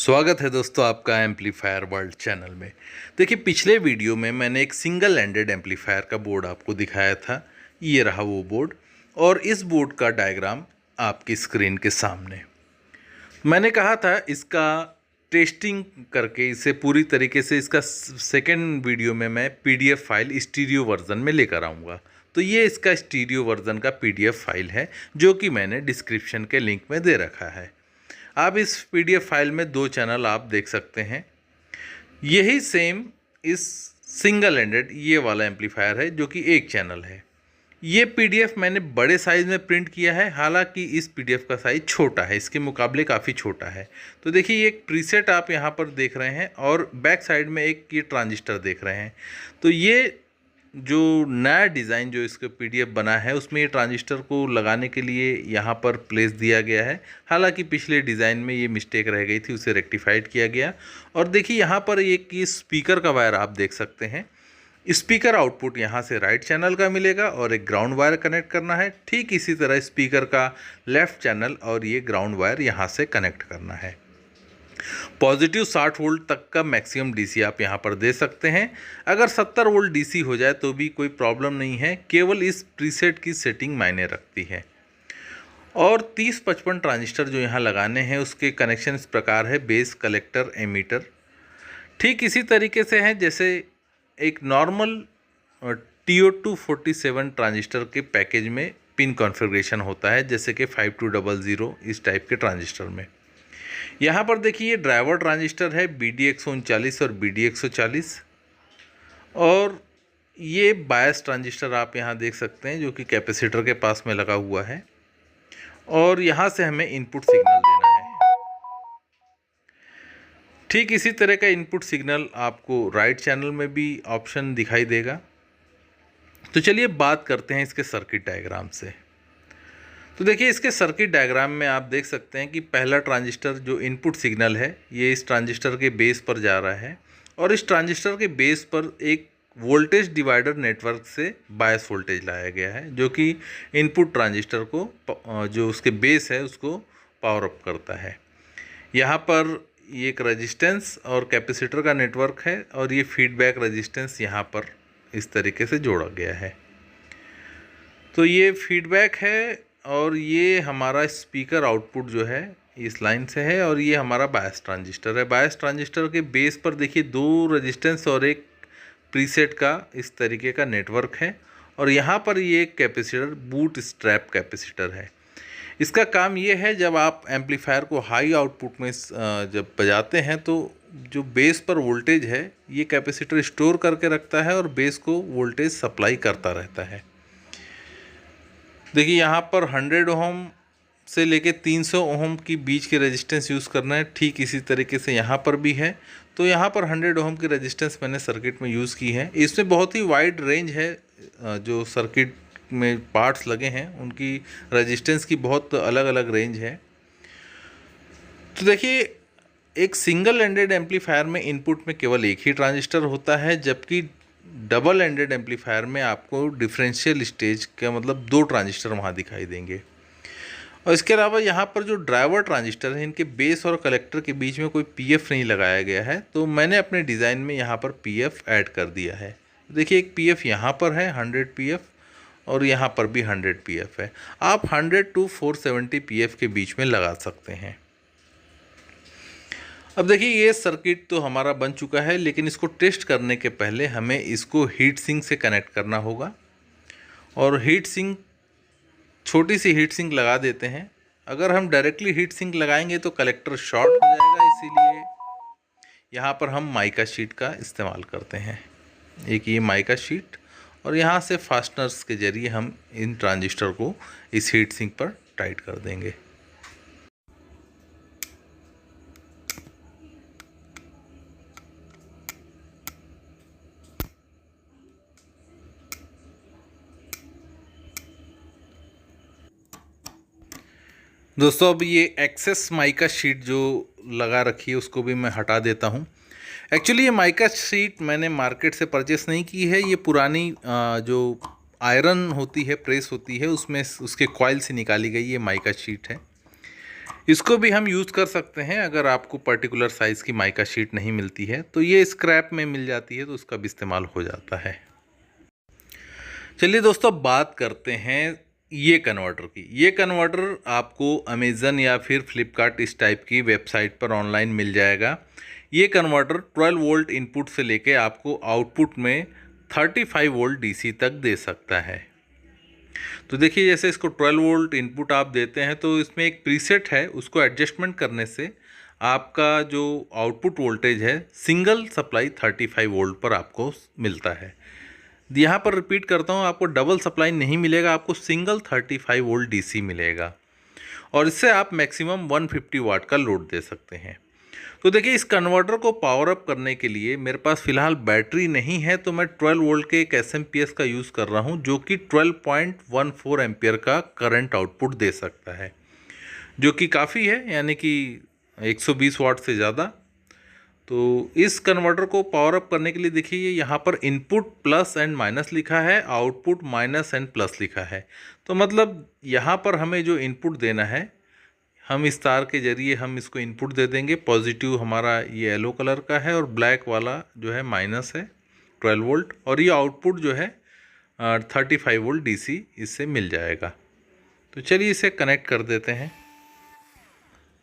स्वागत है दोस्तों आपका एम्पलीफायर वर्ल्ड चैनल में। देखिए, पिछले वीडियो में मैंने एक सिंगल एंडेड एम्पलीफायर का बोर्ड आपको दिखाया था। ये रहा वो बोर्ड और इस बोर्ड का डायग्राम आपकी स्क्रीन के सामने। मैंने कहा था इसका टेस्टिंग करके इसे पूरी तरीके से इसका सेकेंड वीडियो में मैं पीडीएफ फाइल स्टीरियो वर्जन में लेकर आऊँगा। तो ये इसका स्टीरियो वर्जन का पीडीएफ फाइल है जो कि मैंने डिस्क्रिप्शन के लिंक में दे रखा है। आप इस पीडीएफ फाइल में दो चैनल आप देख सकते हैं। यही सेम इस सिंगल एंडेड ये वाला एम्पलीफायर है जो कि एक चैनल है। ये पीडीएफ मैंने बड़े साइज़ में प्रिंट किया है, हालांकि इस पीडीएफ का साइज़ छोटा है, इसके मुकाबले काफ़ी छोटा है। तो देखिए, ये एक प्रीसेट आप यहाँ पर देख रहे हैं और बैक साइड में एक ये ट्रांजिस्टर देख रहे हैं। तो ये जो नया डिज़ाइन जो इसका पीडीएफ बना है उसमें ये ट्रांजिस्टर को लगाने के लिए यहाँ पर प्लेस दिया गया है। हालांकि पिछले डिज़ाइन में ये मिस्टेक रह गई थी, उसे रेक्टिफाइड किया गया। और देखिए, यहाँ पर एक ये स्पीकर का वायर आप देख सकते हैं। स्पीकर आउटपुट यहाँ से राइट चैनल का मिलेगा और एक ग्राउंड वायर कनेक्ट करना है। ठीक इसी तरह स्पीकर का लेफ़्ट चैनल और ये ग्राउंड वायर यहाँ से कनेक्ट करना है। पॉजिटिव 60 वोल्ट तक का मैक्सिमम डीसी आप यहाँ पर दे सकते हैं। अगर 70 वोल्ट डीसी हो जाए तो भी कोई प्रॉब्लम नहीं है, केवल इस प्रीसेट की सेटिंग मायने रखती है। और 30-55 ट्रांजिस्टर जो यहाँ लगाने हैं उसके कनेक्शन इस प्रकार है: बेस, कलेक्टर, एमीटर। ठीक इसी तरीके से है जैसे एक नॉर्मल TO247 ट्रांजिस्टर के पैकेज में पिन कॉन्फ़िगरेशन होता है, जैसे कि 5200 इस टाइप के ट्रांजिस्टर में। यहाँ पर देखिए, ये ड्राइवर ट्रांजिस्टर है BD139 और BD140, और ये बायस ट्रांजिस्टर आप यहाँ देख सकते हैं जो कि कैपेसिटर के पास में लगा हुआ है, और यहाँ से हमें इनपुट सिग्नल देना है। ठीक इसी तरह का इनपुट सिग्नल आपको राइट चैनल में भी ऑप्शन दिखाई देगा। तो चलिए बात करते हैं इसके सर्किट डायग्राम से। तो देखिए, इसके सर्किट डायग्राम में आप देख सकते हैं कि पहला ट्रांजिस्टर जो इनपुट सिग्नल है ये इस ट्रांजिस्टर के बेस पर जा रहा है, और इस ट्रांजिस्टर के बेस पर एक वोल्टेज डिवाइडर नेटवर्क से बायस वोल्टेज लाया गया है जो कि इनपुट ट्रांजिस्टर को जो उसके बेस है उसको पावर अप करता है। यहाँ पर ये एक रेजिस्टेंस और कैपेसिटर का नेटवर्क है, और ये फीडबैक रेजिस्टेंस यहाँ पर इस तरीके से जोड़ा गया है। तो ये फीडबैक है, और ये हमारा स्पीकर आउटपुट जो है इस लाइन से है, और ये हमारा बायस ट्रांजिस्टर है। बायस ट्रांजिस्टर के बेस पर देखिए दो रेजिस्टेंस और एक प्रीसेट का इस तरीके का नेटवर्क है, और यहाँ पर ये एक कैपेसिटर बूट स्ट्रैप कैपेसिटर है। इसका काम ये है, जब आप एम्पलीफायर को हाई आउटपुट में जब बजाते हैं तो जो बेस पर वोल्टेज है ये कैपेसिटर स्टोर करके रखता है और बेस को वोल्टेज सप्लाई करता रहता है। देखिए, यहाँ पर 100 ओम से लेके 300 ओम की बीच के रेजिस्टेंस यूज़ करना है। ठीक इसी तरीके से यहाँ पर भी है। तो यहाँ पर 100 ओम की रेजिस्टेंस मैंने सर्किट में यूज़ की है। इसमें बहुत ही वाइड रेंज है, जो सर्किट में पार्ट्स लगे हैं उनकी रेजिस्टेंस की बहुत अलग अलग रेंज है। तो देखिए, एक सिंगल एंडेड एम्पलीफायर में इनपुट में केवल एक ही ट्रांजिस्टर होता है, जबकि डबल एंडेड एम्पलीफायर में आपको डिफरेंशियल स्टेज का मतलब दो ट्रांजिस्टर वहाँ दिखाई देंगे। और इसके अलावा यहाँ पर जो ड्राइवर ट्रांजिस्टर है इनके बेस और कलेक्टर के बीच में कोई पीएफ नहीं लगाया गया है, तो मैंने अपने डिज़ाइन में यहाँ पर पीएफ ऐड कर दिया है। देखिए, एक पीएफ यहाँ पर है 100 पीएफ, और यहाँ पर भी 100 पीएफ है। आप 100 to 470 पीएफ के बीच में लगा सकते हैं। अब देखिए, ये सर्किट तो हमारा बन चुका है, लेकिन इसको टेस्ट करने के पहले हमें इसको हीट सिंक से कनेक्ट करना होगा। और हीट सिंक, छोटी सी हीट सिंक लगा देते हैं। अगर हम डायरेक्टली हीट सिंक लगाएंगे तो कलेक्टर शॉर्ट हो जाएगा, इसीलिए यहाँ पर हम माइका शीट का इस्तेमाल करते हैं। एक ये माइका शीट, और यहाँ से फास्टनर्स के ज़रिए हम इन ट्रांजिस्टर को इस हीट सिंक पर टाइट कर देंगे। दोस्तों, अब ये एक्सेस माइका शीट जो लगा रखी है उसको भी मैं हटा देता हूँ। एक्चुअली ये माइका शीट मैंने मार्केट से परचेस नहीं की है, ये पुरानी जो आयरन होती है, प्रेस होती है, उसमें उसके कॉइल से निकाली गई ये माइका शीट है। इसको भी हम यूज़ कर सकते हैं अगर आपको पर्टिकुलर साइज़ की माइका शीट नहीं मिलती है तो ये स्क्रैप में मिल जाती है तो उसका भी इस्तेमाल हो जाता है। चलिए दोस्तों, अब बात करते हैं ये कन्वर्टर की। ये कन्वर्टर आपको अमेज़न या फिर फ्लिपकार्ट इस टाइप की वेबसाइट पर ऑनलाइन मिल जाएगा। ये कन्वर्टर 12 वोल्ट इनपुट से लेके आपको आउटपुट में 35 वोल्ट डीसी तक दे सकता है। तो देखिए, जैसे इसको 12 वोल्ट इनपुट आप देते हैं तो इसमें एक प्रीसेट है, उसको एडजस्टमेंट करने से आपका जो आउटपुट वोल्टेज है सिंगल सप्लाई 35 वोल्ट पर आपको मिलता है। यहाँ पर रिपीट करता हूँ, आपको डबल सप्लाई नहीं मिलेगा, आपको सिंगल 35 वोल्ट डीसी मिलेगा और इससे आप मैक्सिमम 150 वाट का लोड दे सकते हैं। तो देखिए, इस कन्वर्टर को पावर अप करने के लिए मेरे पास फ़िलहाल बैटरी नहीं है तो मैं 12 वोल्ट के एक एसएमपीएस का यूज़ कर रहा हूँ जो कि 12.14 एम्पियर का करंट आउटपुट दे सकता है, जो कि काफ़ी है, यानी कि 120 वाट से ज़्यादा। तो इस कन्वर्टर को पावर अप करने के लिए देखिए यहाँ पर इनपुट प्लस एंड माइनस लिखा है, आउटपुट माइनस एंड प्लस लिखा है। तो मतलब यहाँ पर हमें जो इनपुट देना है, हम इस तार के ज़रिए हम इसको इनपुट दे देंगे। पॉजिटिव हमारा ये येलो कलर का है और ब्लैक वाला जो है माइनस है 12 वोल्ट, और ये आउटपुट जो है 35 वोल्ट डीसी इससे मिल जाएगा। तो चलिए इसे कनेक्ट कर देते हैं।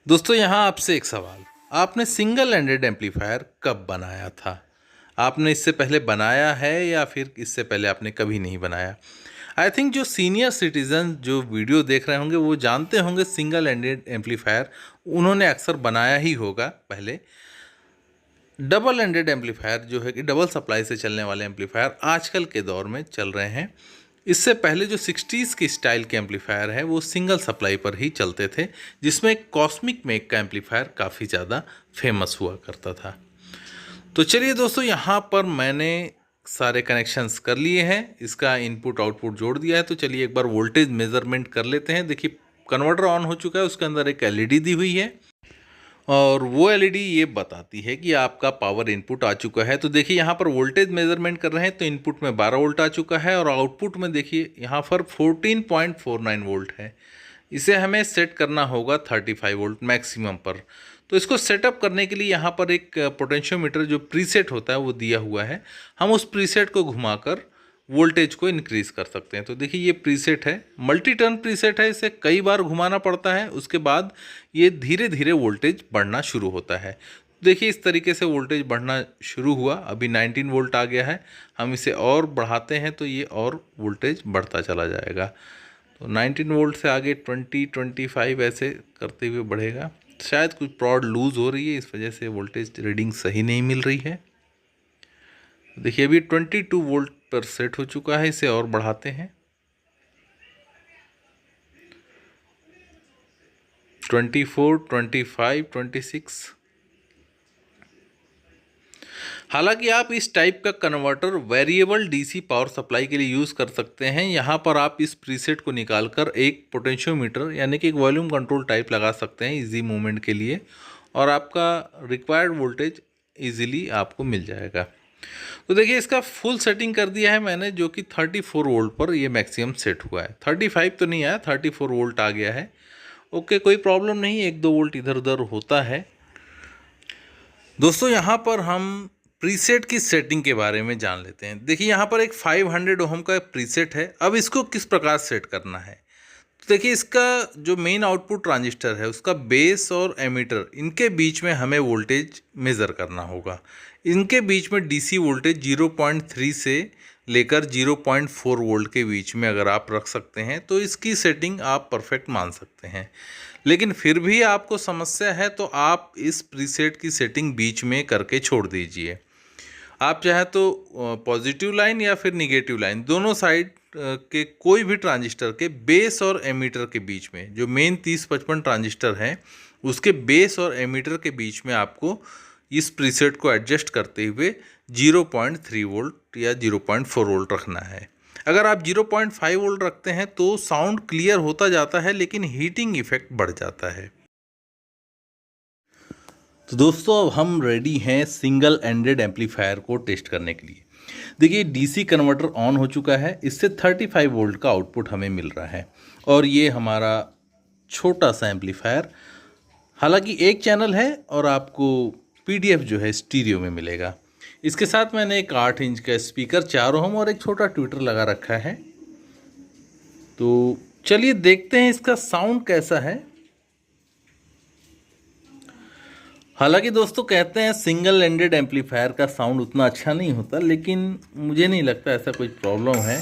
दोस्तों, यहाँ आपसे एक सवाल, आपने सिंगल एंडेड एम्पलीफायर कब बनाया था? आपने इससे पहले बनाया है या फिर इससे पहले आपने कभी नहीं बनाया? आई थिंक जो सीनियर सिटीज़न जो वीडियो देख रहे होंगे वो जानते होंगे सिंगल एंडेड एम्पलीफायर उन्होंने अक्सर बनाया ही होगा पहले। डबल एंडेड एम्पलीफायर जो है कि डबल सप्लाई से चलने वाले एम्पलीफायर आजकल के दौर में चल रहे हैं। इससे पहले जो 60s की स्टाइल के एम्पलीफायर है वो सिंगल सप्लाई पर ही चलते थे, जिसमें कॉस्मिक मेक का एम्पलीफायर काफ़ी ज़्यादा फेमस हुआ करता था। तो चलिए दोस्तों, यहाँ पर मैंने सारे कनेक्शंस कर लिए हैं, इसका इनपुट आउटपुट जोड़ दिया है। तो चलिए एक बार वोल्टेज मेज़रमेंट कर लेते हैं। देखिए, कन्वर्टर ऑन हो चुका है, उसके अंदर एक एलईडी दी हुई है और वो एलईडी ये बताती है कि आपका पावर इनपुट आ चुका है। तो देखिए यहाँ पर वोल्टेज मेजरमेंट कर रहे हैं तो इनपुट में 12 वोल्ट आ चुका है और आउटपुट में देखिए यहाँ पर 14.49 वोल्ट है। इसे हमें सेट करना होगा 35 वोल्ट मैक्सिमम पर। तो इसको सेटअप करने के लिए यहाँ पर एक पोटेंशियोमीटर जो प्रीसेट होता है वो दिया हुआ है, हम उस प्रीसेट को घुमाकर वोल्टेज को इंक्रीज़ कर सकते हैं। तो देखिए ये प्रीसेट है, मल्टी टर्न प्रीसेट है, इसे कई बार घुमाना पड़ता है, उसके बाद ये धीरे धीरे वोल्टेज बढ़ना शुरू होता है। देखिए इस तरीके से वोल्टेज बढ़ना शुरू हुआ, अभी 19 वोल्ट आ गया है। हम इसे और बढ़ाते हैं तो ये और वोल्टेज बढ़ता चला जाएगा। तो 19 वोल्ट से आगे 20, 25 ऐसे करते हुए बढ़ेगा। शायद कुछ प्रॉड लूज़ हो रही है, इस वजह से वोल्टेज रीडिंग सही नहीं मिल रही है। देखिए अभी 22 वोल्ट पर सेट हो चुका है, इसे और बढ़ाते हैं 24, 25, 26। हालांकि आप इस टाइप का converter variable DC power supply के लिए यूज़ कर सकते हैं। यहाँ पर आप इस प्रीसेट को निकालकर एक पोटेंशियोमीटर यानी कि एक वॉल्यूम कंट्रोल टाइप लगा सकते हैं इजी मूवमेंट के लिए, और आपका रिक्वायर्ड वोल्टेज इजीली आपको मिल जाएगा। तो देखिए इसका फुल सेटिंग कर दिया है मैंने, जो कि 34 वोल्ट पर ये मैक्सिमम सेट हुआ है। 35 तो नहीं आया, 34 वोल्ट आ गया है। ओके, कोई प्रॉब्लम नहीं, 1-2 वोल्ट इधर उधर होता है। दोस्तों यहाँ पर हम प्रीसेट की सेटिंग के बारे में जान लेते हैं। देखिए यहाँ पर एक 500 ओम का प्रीसेट है। अब इसको किस प्रकार सेट करना है, तो देखिए इसका जो मेन आउटपुट ट्रांजिस्टर है उसका बेस और एमीटर, इनके बीच में हमें वोल्टेज मेज़र करना होगा। इनके बीच में डीसी वोल्टेज 0.3 से लेकर 0.4 वोल्ट के बीच में अगर आप रख सकते हैं तो इसकी सेटिंग आप परफेक्ट मान सकते हैं। लेकिन फिर भी आपको समस्या है तो आप इस प्रीसेट की सेटिंग बीच में करके छोड़ दीजिए। आप चाहे तो पॉजिटिव लाइन या फिर निगेटिव लाइन, दोनों साइड के कोई भी ट्रांजिस्टर के बेस और एमीटर के बीच में, जो मेन 3055 ट्रांजिस्टर है उसके बेस और एमीटर के बीच में आपको इस प्रीसेट को एडजस्ट करते हुए 0.3 वोल्ट या 0.4 वोल्ट रखना है। अगर आप 0.5 वोल्ट रखते हैं तो साउंड क्लियर होता जाता है लेकिन हीटिंग इफेक्ट बढ़ जाता है। तो दोस्तों अब हम रेडी हैं सिंगल एंडेड एम्पलीफायर को टेस्ट करने के लिए। देखिए डीसी कन्वर्टर ऑन हो चुका है, इससे 35 वोल्ट का आउटपुट हमें मिल रहा है और ये हमारा छोटा सा एम्पलीफायर हालांकि एक चैनल है और आपको PDF जो है स्टीरियो में मिलेगा। इसके साथ मैंने एक 8 इंच का स्पीकर, 4 ओम और एक छोटा ट्विटर लगा रखा है। तो चलिए देखते हैं इसका साउंड कैसा है। हालांकि दोस्तों कहते हैं सिंगल एंडेड एम्पलीफायर का साउंड उतना अच्छा नहीं होता, लेकिन मुझे नहीं लगता ऐसा कोई प्रॉब्लम है।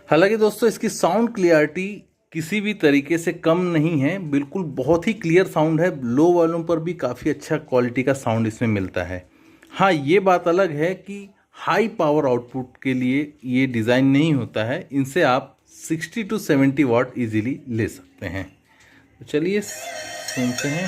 हालांकि दोस्तों इसकी साउंड क्लियरिटी किसी भी तरीके से कम नहीं है, बिल्कुल बहुत ही क्लियर साउंड है। लो वॉल्यूम पर भी काफ़ी अच्छा क्वालिटी का साउंड इसमें मिलता है। हाँ, ये बात अलग है कि हाई पावर आउटपुट के लिए ये डिज़ाइन नहीं होता है। इनसे आप 60 to 70 वाट इजीली ले सकते हैं। तो चलिए सुनते हैं।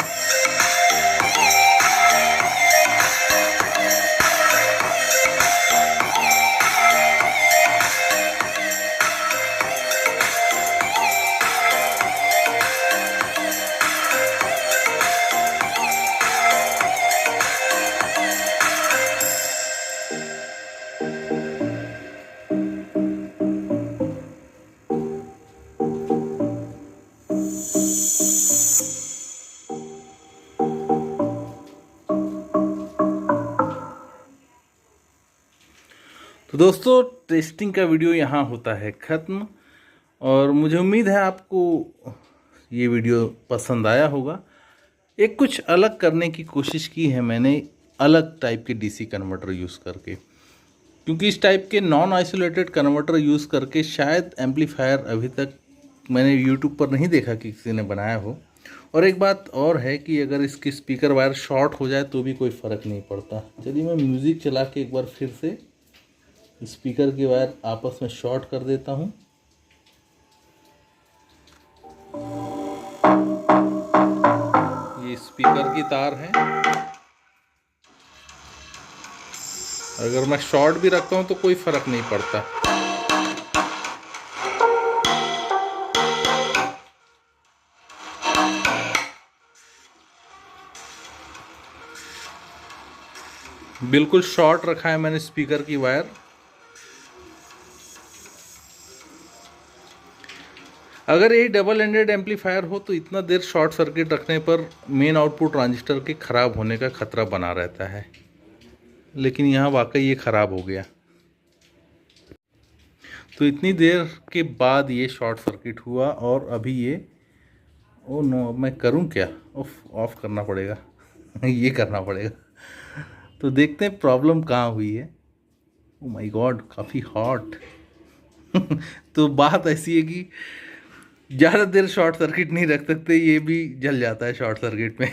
तो दोस्तों टेस्टिंग का वीडियो यहाँ होता है ख़त्म, और मुझे उम्मीद है आपको ये वीडियो पसंद आया होगा। एक कुछ अलग करने की कोशिश की है मैंने, अलग टाइप के DC कन्वर्टर यूज़ करके, क्योंकि इस टाइप के नॉन आइसोलेटेड कन्वर्टर यूज़ करके शायद एम्पलीफायर अभी तक मैंने यूट्यूब पर नहीं देखा कि किसी ने बनाया हो। और एक बात और है कि अगर इसकी स्पीकर वायर शॉर्ट हो जाए तो भी कोई फ़र्क नहीं पड़ता। चलिए मैं म्यूज़िक चला के एक बार फिर से स्पीकर की वायर आपस में शॉर्ट कर देता हूँ। ये स्पीकर की तार है। अगर मैं शॉर्ट भी रखता हूँ तो कोई फर्क नहीं पड़ता। बिल्कुल शॉर्ट रखा है मैंने स्पीकर की वायर। अगर ये डबल एंडेड एम्पलीफायर हो तो इतना देर शॉर्ट सर्किट रखने पर मेन आउटपुट ट्रांजिस्टर के ख़राब होने का खतरा बना रहता है, लेकिन यहाँ वाकई ये ख़राब हो गया। तो इतनी देर के बाद ये शॉर्ट सर्किट हुआ और अभी ये, ओ नो, अब मैं करूँ क्या? ऑफ करना पड़ेगा ये करना पड़ेगा। तो देखते हैं प्रॉब्लम कहाँ हुई है। ओ माय गॉड, काफ़ी हॉट तो बात ऐसी है कि ज़्यादा देर शॉर्ट सर्किट नहीं रख सकते, ये भी जल जाता है शॉर्ट सर्किट में